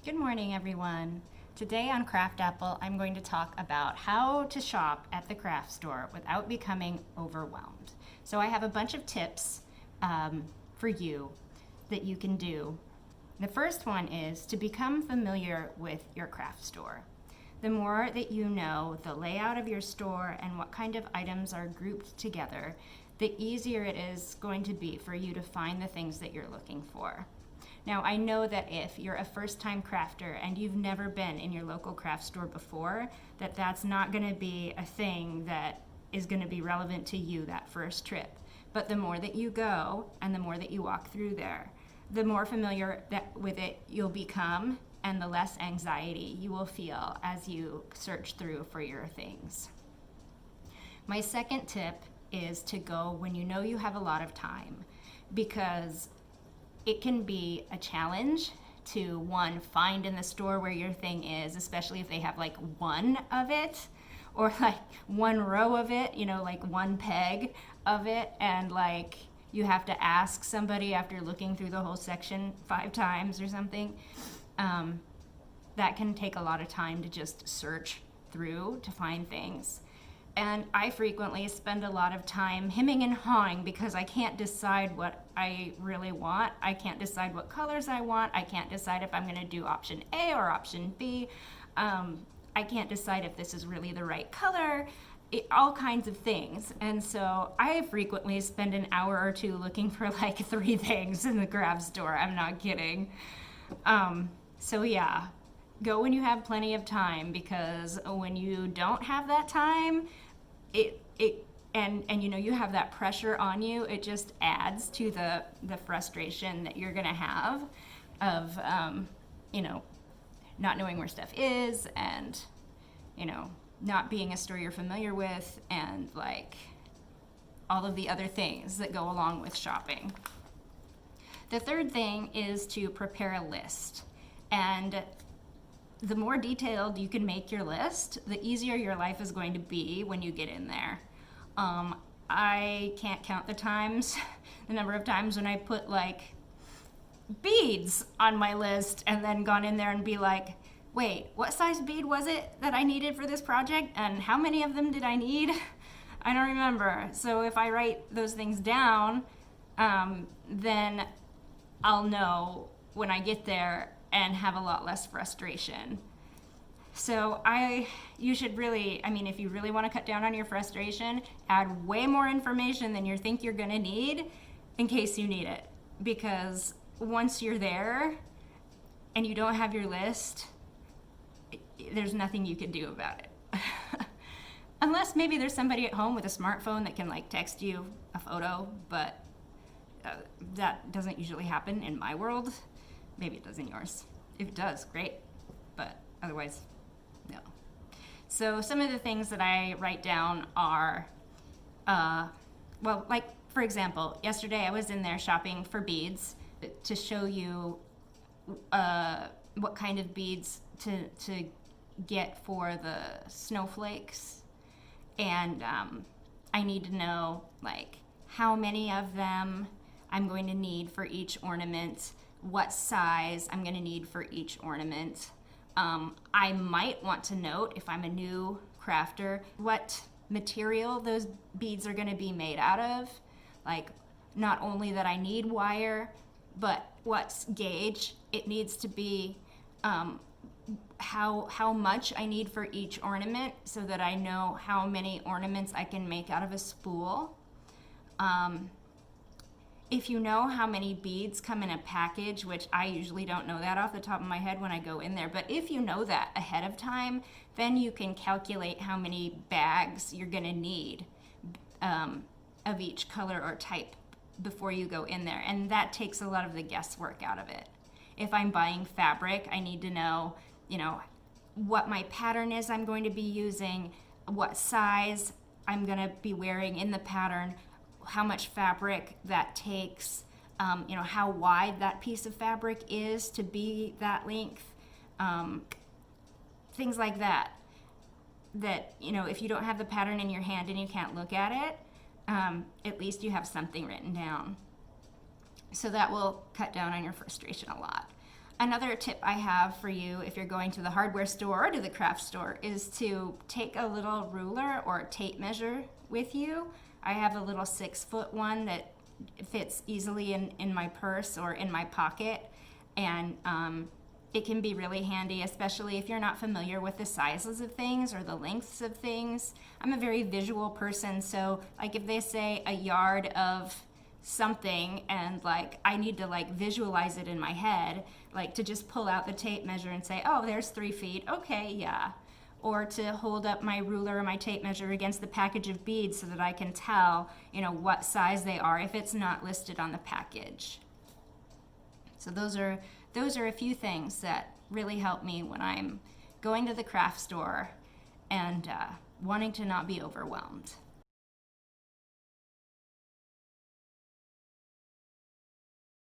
Good morning, everyone. Today on Craft Apple, I'm going to talk about how to shop at the craft store without becoming overwhelmed. So I have a bunch of tips for you that you can do. The first one is to become familiar with your craft store. The more that you know the layout of your store and what kind of items are grouped together, the easier it is going to be for you to find the things that you're looking for. Now, I know that if you're a first-time crafter and you've never been in your local craft store before, that's not going to be a thing that is going to be relevant to you that first trip. But the more that you go and the more that you walk through there, the more familiar with it you'll become and the less anxiety you will feel as you search through for your things. My second tip is to go when you know you have a lot of time, because it can be a challenge to, one, find in the store where your thing is, especially if they have like one of it or like one row of it, like one peg of it, and like you have to ask somebody after looking through the whole section 5 times or something. That can take a lot of time to just search through to find things. And I frequently spend a lot of time hemming and hawing because I can't decide what I really want. I can't decide what colors I want. I can't decide if I'm going to do option A or option B. I can't decide if this is really the right color. All kinds of things. And so I frequently spend an hour or two looking for like 3 things in the craft store. I'm not kidding. So yeah, go when you have plenty of time, because when you don't have that time, and you have that pressure on you, it just adds to the frustration that you're gonna have of not knowing where stuff is, and not being a store you're familiar with, and like all of the other things that go along with shopping. The third thing is to prepare a list. And the more detailed you can make your list, the easier your life is going to be when you get in there. I can't count the number of times when I put like beads on my list and then gone in there and be like, wait, what size bead was it that I needed for this project? And how many of them did I need? I don't remember. So if I write those things down, then I'll know when I get there and have a lot less frustration. So you should really, if you really want to cut down on your frustration, add way more information than you think you're going to need in case you need it. Because once you're there and you don't have your list, there's nothing you can do about it. Unless maybe there's somebody at home with a smartphone that can like text you a photo, but that doesn't usually happen in my world. Maybe it does in yours. If it does, great. But otherwise, no. So some of the things that I write down are, like for example, yesterday I was in there shopping for beads to show you what kind of beads to get for the snowflakes. And I need to know like how many of them I'm going to need for each ornament, what size I'm going to need for each ornament. I might want to note, if I'm a new crafter, what material those beads are going to be made out of. Like, not only that I need wire, but what gauge it needs to be, how much I need for each ornament, so that I know how many ornaments I can make out of a spool. If you know how many beads come in a package, which I usually don't know that off the top of my head when I go in there, but if you know that ahead of time, then you can calculate how many bags you're gonna need of each color or type before you go in there, and that takes a lot of the guesswork out of it. If I'm buying fabric, I need to know, what my pattern is I'm going to be using, what size I'm gonna be wearing in the pattern, how much fabric that takes, how wide that piece of fabric is to be that length, things like that. That, if you don't have the pattern in your hand and you can't look at it, at least you have something written down. So that will cut down on your frustration a lot. Another tip I have for you if you're going to the hardware store or to the craft store is to take a little ruler or tape measure with you. I have a little 6-foot one that fits easily in my purse or in my pocket, and it can be really handy, especially if you're not familiar with the sizes of things or the lengths of things. I'm a very visual person, so like if they say a yard of something and like I need to like visualize it in my head, like to just pull out the tape measure and say, oh, there's 3 feet, okay, yeah. Or to hold up my ruler or my tape measure against the package of beads so that I can tell, what size they are if it's not listed on the package. So those are a few things that really help me when I'm going to the craft store and wanting to not be overwhelmed.